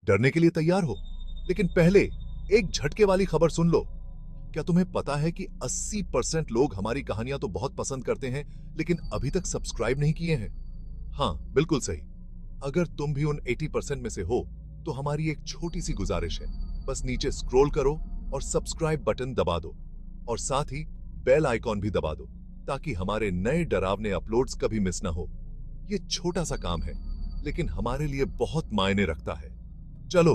डरने के लिए तैयार हो। लेकिन पहले एक झटके वाली खबर सुन लो। क्या तुम्हें पता है कि 80% लोग हमारी कहानियां तो बहुत पसंद करते हैं, लेकिन अभी तक सब्सक्राइब नहीं किए हैं? हाँ, बिल्कुल सही। अगर तुम भी उन 80% में से हो, तो हमारी एक छोटी सी गुजारिश है। बस नीचे स्क्रॉल करो और सब्सक्राइब बटन दबा दो, और साथ ही बेल आइकॉन भी दबा दो, ताकि हमारे नए डरावने अपलोड्स कभी मिस ना हो। ये छोटा सा काम है, लेकिन हमारे लिए बहुत मायने रखता है। चलो,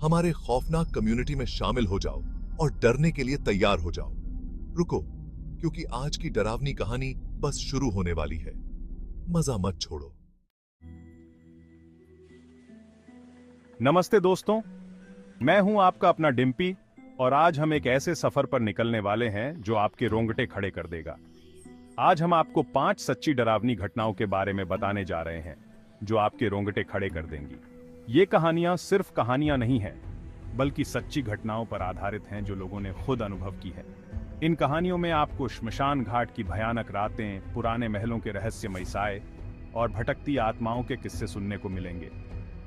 हमारे खौफनाक कम्युनिटी में शामिल हो जाओ और डरने के लिए तैयार हो जाओ। रुको, क्योंकि आज की डरावनी कहानी बस शुरू होने वाली है। मजा मत छोड़ो। नमस्ते दोस्तों, मैं हूं आपका अपना डिम्पी और आज हम एक ऐसे सफर पर निकलने वाले हैं जो आपके रोंगटे खड़े कर देगा। आज हम आपको 5 सच्ची डरावनी घटनाओं के बारे में बताने जा रहे हैं जो आपके रोंगटे खड़े कर देंगी। ये कहानियां सिर्फ कहानियां नहीं हैं, बल्कि सच्ची घटनाओं पर आधारित हैं जो लोगों ने खुद अनुभव की है। इन कहानियों में आपको श्मशान घाट की भयानक रातें, पुराने महलों के रहस्यमयी साए और भटकती आत्माओं के किस्से सुनने को मिलेंगे।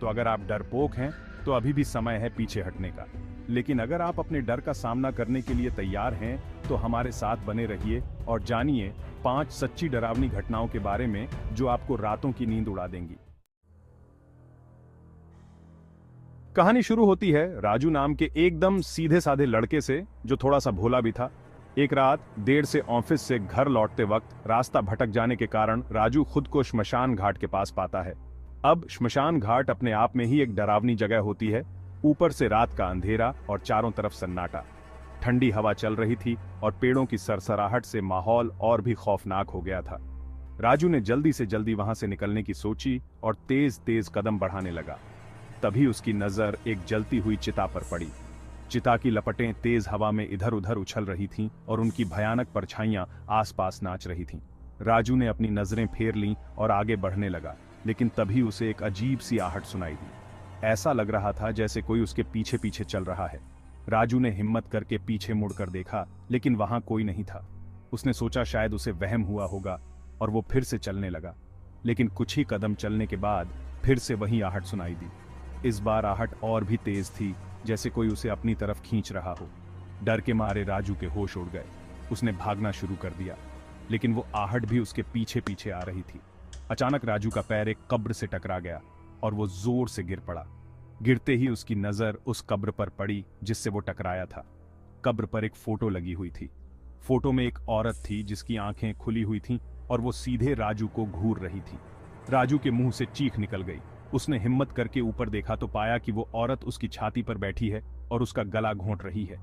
तो अगर आप डरपोक हैं तो अभी भी समय है पीछे हटने का, लेकिन अगर आप अपने डर का सामना करने के लिए तैयार हैं तो हमारे साथ बने रहिए और जानिए 5 सच्ची डरावनी घटनाओं के बारे में जो आपको रातों की नींद उड़ा देंगी। कहानी शुरू होती है राजू नाम के एकदम सीधे साधे लड़के से जो थोड़ा सा भोला भी था। एक रात देर से ऑफिस से घर लौटते वक्त रास्ता भटक जाने के कारण राजू खुद को श्मशान घाट के पास पाता है। अब श्मशान घाट अपने आप में ही एक डरावनी जगह होती है। ऊपर से रात का अंधेरा और चारों तरफ सन्नाटा। ठंडी हवा चल रही थी और पेड़ों की सरसराहट से माहौल और भी खौफनाक हो गया था। राजू ने जल्दी से जल्दी वहां से निकलने की सोची और तेज तेज कदम बढ़ाने लगा। तभी उसकी नजर एक जलती हुई चिता पर पड़ी। चिता की लपटें तेज हवा में इधर उधर उछल रही थीं और उनकी भयानक परछाइयां आसपास नाच रही थीं। राजू ने अपनी नजरें फेर लीं और आगे बढ़ने लगा, लेकिन तभी उसे एक अजीब सी आहट सुनाई दी। ऐसा लग रहा था जैसे कोई उसके पीछे पीछे चल रहा है। राजू ने हिम्मत करके पीछे मुड़कर देखा, लेकिन वहां कोई नहीं था। उसने सोचा शायद उसे वहम हुआ होगा और वो फिर से चलने लगा, लेकिन कुछ ही कदम चलने के बाद फिर से वही आहट सुनाई दी। इस बार आहट और भी तेज थी, जैसे कोई उसे अपनी तरफ खींच रहा हो। डर के मारे राजू के होश उड़ गए। उसने भागना शुरू कर दिया, लेकिन वो आहट भी उसके पीछे पीछे आ रही थी। अचानक राजू का पैर एक कब्र से टकरा गया और वो जोर से गिर पड़ा। गिरते ही उसकी नजर उस कब्र पर पड़ी जिससे वो टकराया था। कब्र पर एक फोटो लगी हुई थी। फोटो में एक औरत थी जिसकी आंखें खुली हुई थीं और वो सीधे राजू को घूर रही थी। राजू के मुंह से चीख निकल गई। उसने हिम्मत करके ऊपर देखा तो पाया कि वो औरत उसकी छाती पर बैठी है और उसका गला घोंट रही है।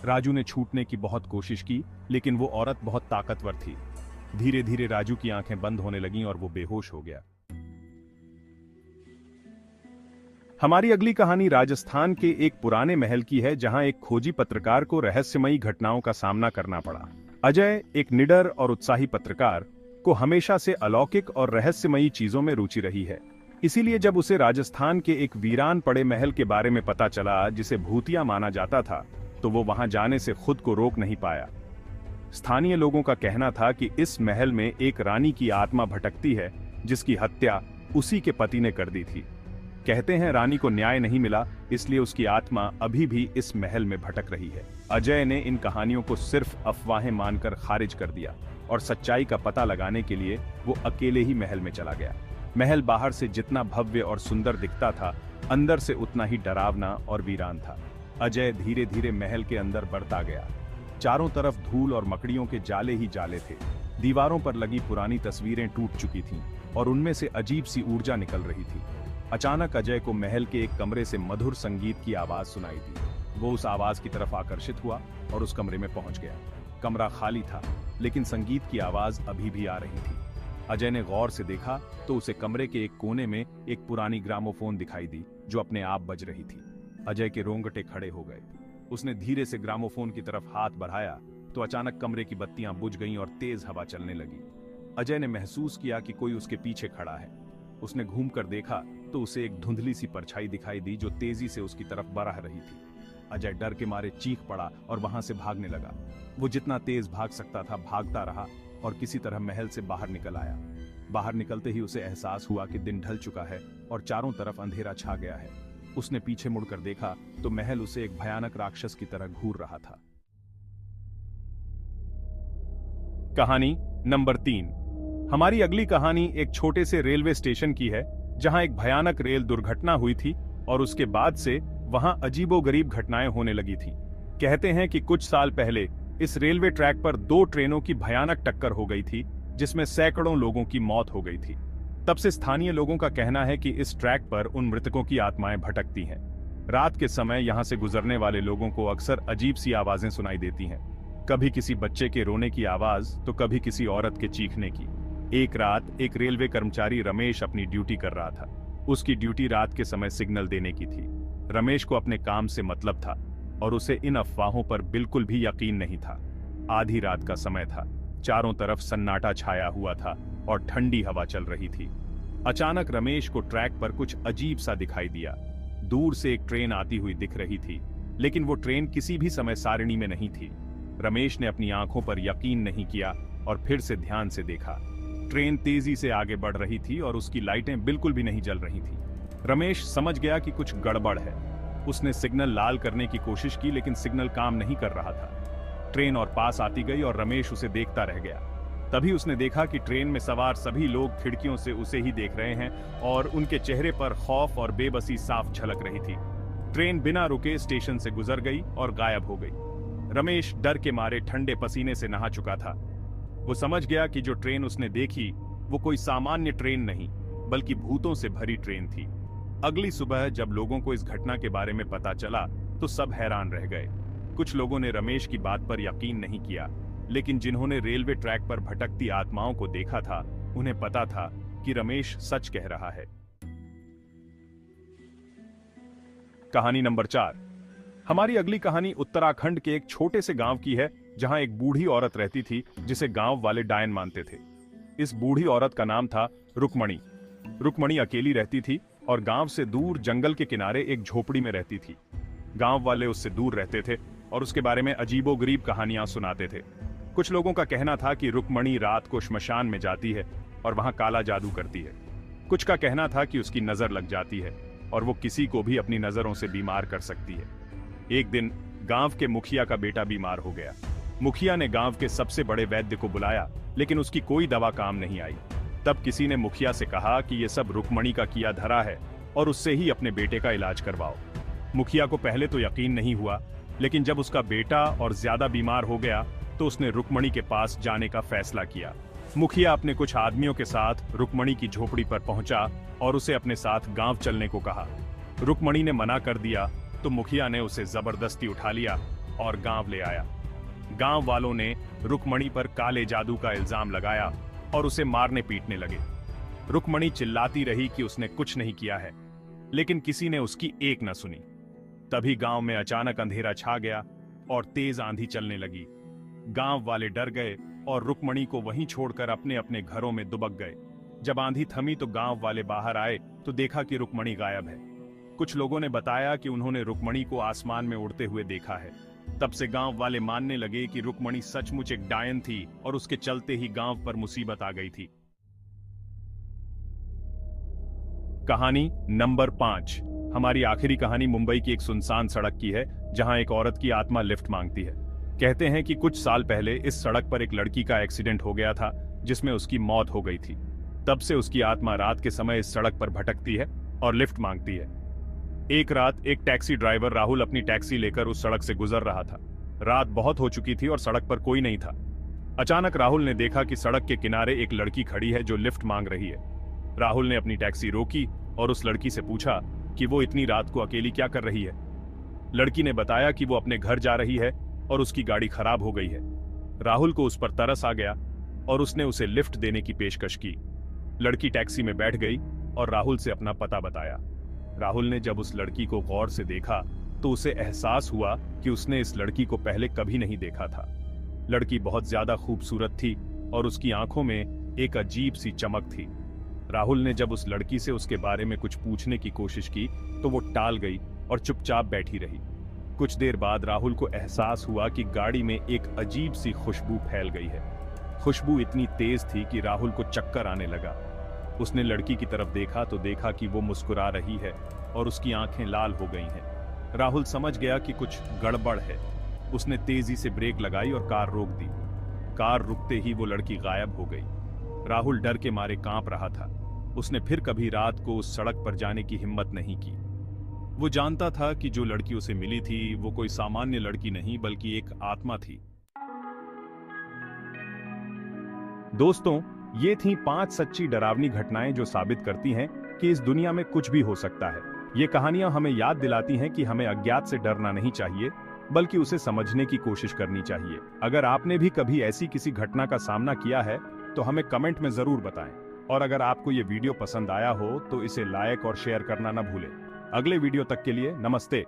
राजू ने छूटने की बहुत कोशिश की, लेकिन वो औरत बहुत ताकतवर थी। धीरे धीरे राजू की आंखें बंद होने लगीं और वो बेहोश हो गया। हमारी अगली कहानी राजस्थान के एक पुराने महल की है, जहां एक खोजी पत्रकार को रहस्यमयी घटनाओं का सामना करना पड़ा। अजय एक निडर और उत्साही पत्रकार को हमेशा से अलौकिक और रहस्यमयी चीजों में रुचि रही है। इसीलिए जब उसे राजस्थान के एक वीरान पड़े महल के बारे में पता चला जिसे भूतिया माना जाता था, तो वो वहां जाने से खुद को रोक नहीं पाया। स्थानीय लोगों का कहना था कि इस महल में एक रानी की आत्मा भटकती है जिसकी हत्या उसी के पति ने कर दी थी। कहते हैं रानी को न्याय नहीं मिला, इसलिए उसकी आत्मा अभी भी इस महल में भटक रही है। अजय ने इन कहानियों को सिर्फ अफवाहें मानकर खारिज कर दिया और सच्चाई का पता लगाने के लिए वो अकेले ही महल में चला गया। महल बाहर से जितना भव्य और सुंदर दिखता था, अंदर से उतना ही डरावना और वीरान था। अजय धीरे धीरे महल के अंदर बढ़ता गया। चारों तरफ धूल और मकड़ियों के जाले ही जाले थे। दीवारों पर लगी पुरानी तस्वीरें टूट चुकी थीं और उनमें से अजीब सी ऊर्जा निकल रही थी। अचानक अजय को महल के एक कमरे से मधुर संगीत की आवाज सुनाई दी। वो उस आवाज की तरफ आकर्षित हुआ और उस कमरे में पहुंच गया। कमरा खाली था, लेकिन संगीत की आवाज अभी भी आ रही थी। अजय ने गौर से देखा तो उसे कमरे के एक कोने में एक पुरानी ग्रामोफोन दिखाई दी जो अपने आप बज रही थी। अजय के रोंगटे खड़े हो गए। उसने धीरे से ग्रामोफोन की तरफ हाथ बढ़ाया तो अचानक कमरे की बत्तियां बुझ गईं और तेज हवा चलने लगी। अजय ने महसूस किया कि कोई उसके पीछे खड़ा है। उसने घूमकर देखा तो उसे एक धुंधली सी परछाई दिखाई दी जो तेजी से उसकी तरफ बढ़ रही थी। अजय डर के मारे चीख पड़ा और वहां से भागने लगा। वो जितना तेज भाग सकता था भागता रहा और किसी तरह महल से बाहर निकल आया। बाहर निकलते ही उसे एहसास हुआ कि दिन ढल चुका है और चारों तरफ अंधेरा छा गया है। उसने पीछे मुड़कर देखा तो महल उसे एक भयानक राक्षस की तरह घूर रहा था। कहानी नंबर 3। हमारी अगली कहानी एक छोटे से रेलवे स्टेशन की है जहां एक भयानक रेल दुर्घटना हुई थी और उसके बाद से वहां अजीबोगरीब घटनाएं होने लगी थी। कहते हैं कि कुछ साल पहले इस रेलवे ट्रैक पर 2 ट्रेनों की भयानक टक्कर हो गई थी जिसमें सैकड़ों लोगों की मौत हो गई थी। तब से स्थानीय लोगों का कहना है कि इस ट्रैक पर उन मृतकों की आत्माएं भटकती हैं। रात के समय यहां से गुजरने वाले लोगों को अक्सर अजीब सी आवाजें सुनाई देती हैं, कभी किसी बच्चे के रोने की आवाज तो कभी किसी औरत के चीखने की। एक रात एक रेलवे कर्मचारी रमेश अपनी ड्यूटी कर रहा था। उसकी ड्यूटी रात के समय सिग्नल देने की थी। रमेश को अपने काम से मतलब था और उसे इन अफवाहों पर बिल्कुल भी यकीन नहीं था। आधी रात का समय था, चारों तरफ सन्नाटा छाया हुआ था और ठंडी हवा चल रही थी। अचानक रमेश को ट्रैक पर कुछ अजीब सा दिखाई दिया। दूर से एक ट्रेन आती हुई दिख रही थी, लेकिन वो ट्रेन किसी भी समय सारिणी में नहीं थी। रमेश ने अपनी आंखों पर यकीन नहीं किया और फिर से ध्यान से देखा। ट्रेन तेजी से आगे बढ़ रही थी और उसकी लाइटें बिल्कुल भी नहीं जल रही थी। रमेश समझ गया कि कुछ गड़बड़ है। उसने सिग्नल लाल करने की कोशिश की, लेकिन सिग्नल काम नहीं कर रहा था। ट्रेन और पास आती गई और रमेश उसे देखता रह गया। तभी उसने देखा कि ट्रेन में सवार सभी लोग खिड़कियों से उसे ही देख रहे हैं और उनके चेहरे पर खौफ और बेबसी साफ झलक रही थी। ट्रेन बिना रुके स्टेशन से गुजर गई और गायब हो गई। रमेश डर के मारे ठंडे पसीने से नहा चुका था। वो समझ गया कि जो ट्रेन उसने देखी वो कोई सामान्य ट्रेन नहीं, बल्कि भूतों से भरी ट्रेन थी। अगली सुबह जब लोगों को इस घटना के बारे में पता चला तो सब हैरान रह गए। कुछ लोगों ने रमेश की बात पर यकीन नहीं किया, लेकिन जिन्होंने रेलवे ट्रैक पर भटकती आत्माओं को देखा था उन्हें पता था कि रमेश सच कह रहा है। कहानी नंबर 4। हमारी अगली कहानी उत्तराखंड के एक छोटे से गांव की है जहां एक बूढ़ी औरत रहती थी जिसे गांव वाले डायन मानते थे। इस बूढ़ी औरत का नाम था रुक्मणी। रुक्मणी अकेली रहती थी और गांव से दूर जंगल के किनारे एक झोपड़ी में रहती थी। गांव वाले उससे दूर रहते थे और उसके बारे में अजीबोगरीब कहानियां सुनाते थे। कुछ लोगों का कहना था कि रुक्मणी रात को श्मशान में जाती है और वहां काला जादू करती है। कुछ का कहना था कि उसकी नजर लग जाती है और वो किसी को भी अपनी नजरों से बीमार कर सकती है। एक दिन गांव के मुखिया का बेटा बीमार हो गया। मुखिया ने गांव के सबसे बड़े वैद्य को बुलाया, लेकिन उसकी कोई दवा काम नहीं आई। तब किसी ने मुखिया से कहा कि यह सब रुक्मणी का किया धरा है और उससे ही अपने बेटे का इलाज करवाओ। मुखिया को पहले तो यकीन नहीं हुआ, लेकिन जब उसका बेटा और ज्यादा बीमार हो गया तो उसने रुक्मणी के पास जाने का फैसला किया। मुखिया अपने कुछ आदमियों के साथ रुक्मणी की झोपड़ी पर पहुंचा और उसे अपने साथ गांव चलने को कहा। रुक्मणी ने मना कर दिया तो मुखिया ने उसे जबरदस्ती उठा लिया और गांव ले आया। गांव वालों ने रुक्मणी पर काले जादू का इल्जाम लगाया और उसे मारने पीटने लगे। रुक्मणी चिल्लाती रही कि उसने कुछ नहीं किया है, लेकिन किसी ने उसकी एक न सुनी। तभी गांव में अचानक अंधेरा छा गया और तेज आंधी चलने लगी। गांव वाले डर गए और रुक्मणी को वहीं छोड़कर अपने अपने घरों में दुबक गए। जब आंधी थमी तो गांव वाले बाहर आए तो देखा कि रुक्मणी गायब है। कुछ लोगों ने बताया कि उन्होंने रुक्मणी को आसमान में उड़ते हुए देखा है। तब से गांव वाले मानने लगे कि रुक्मणी सचमुच एक डायन थी और उसके चलते ही गांव पर मुसीबत आ गई थी। कहानी नंबर 5। हमारी आखिरी कहानी मुंबई की एक सुनसान सड़क की है जहां एक औरत की आत्मा लिफ्ट मांगती है। कहते हैं कि कुछ साल पहले इस सड़क पर एक लड़की का एक्सीडेंट हो गया था जिसमें उसकी मौत हो गई थी। तब से उसकी आत्मा रात के समय इस सड़क पर भटकती है और लिफ्ट मांगती है। एक रात एक टैक्सी ड्राइवर राहुल अपनी टैक्सी लेकर उस सड़क से गुजर रहा था। रात बहुत हो चुकी थी और सड़क पर कोई नहीं था। अचानक राहुल ने देखा कि सड़क के किनारे एक लड़की खड़ी है जो लिफ्ट मांग रही है। राहुल ने अपनी टैक्सी रोकी और उस लड़की से पूछा कि वो इतनी रात को अकेली क्या कर रही है। लड़की ने बताया कि वो अपने घर जा रही है और उसकी गाड़ी खराब हो गई है। राहुल को उस पर तरस आ गया और उसने उसे लिफ्ट देने की पेशकश की। लड़की टैक्सी में बैठ गई और राहुल से अपना पता बताया। राहुल ने जब उस लड़की को गौर से देखा तो उसे एहसास हुआ कि उसने इस लड़की को पहले कभी नहीं देखा था। लड़की बहुत ज्यादा खूबसूरत थी और उसकी आंखों में एक अजीब सी चमक थी। राहुल ने जब उस लड़की से उसके बारे में कुछ पूछने की कोशिश की तो वो टाल गई और चुपचाप बैठी रही। कुछ देर बाद राहुल को एहसास हुआ कि गाड़ी में एक अजीब सी खुशबू फैल गई है। खुशबू इतनी तेज थी कि राहुल को चक्कर आने लगा। उसने लड़की की तरफ देखा तो देखा कि वो मुस्कुरा रही है और उसकी आंखें लाल हो गई हैं। राहुल समझ गया कि कुछ गड़बड़ है। उसने तेजी से ब्रेक लगाई और कार रोक दी। कार रुकते ही वो लड़की गायब हो गई। राहुल डर के मारे कांप रहा था। उसने फिर कभी रात को उस सड़क पर जाने की हिम्मत नहीं की। वो जानता था कि जो लड़की उसे मिली थी वो कोई सामान्य लड़की नहीं बल्कि एक आत्मा थी। दोस्तों, ये थीं 5 सच्ची डरावनी घटनाएं जो साबित करती हैं कि इस दुनिया में कुछ भी हो सकता है। ये कहानियां हमें याद दिलाती हैं कि हमें अज्ञात से डरना नहीं चाहिए, बल्कि उसे समझने की कोशिश करनी चाहिए। अगर आपने भी कभी ऐसी किसी घटना का सामना किया है तो हमें कमेंट में जरूर बताएं। और अगर आपको ये वीडियो पसंद आया हो तो इसे लाइक और शेयर करना न भूलें। अगले वीडियो तक के लिए नमस्ते।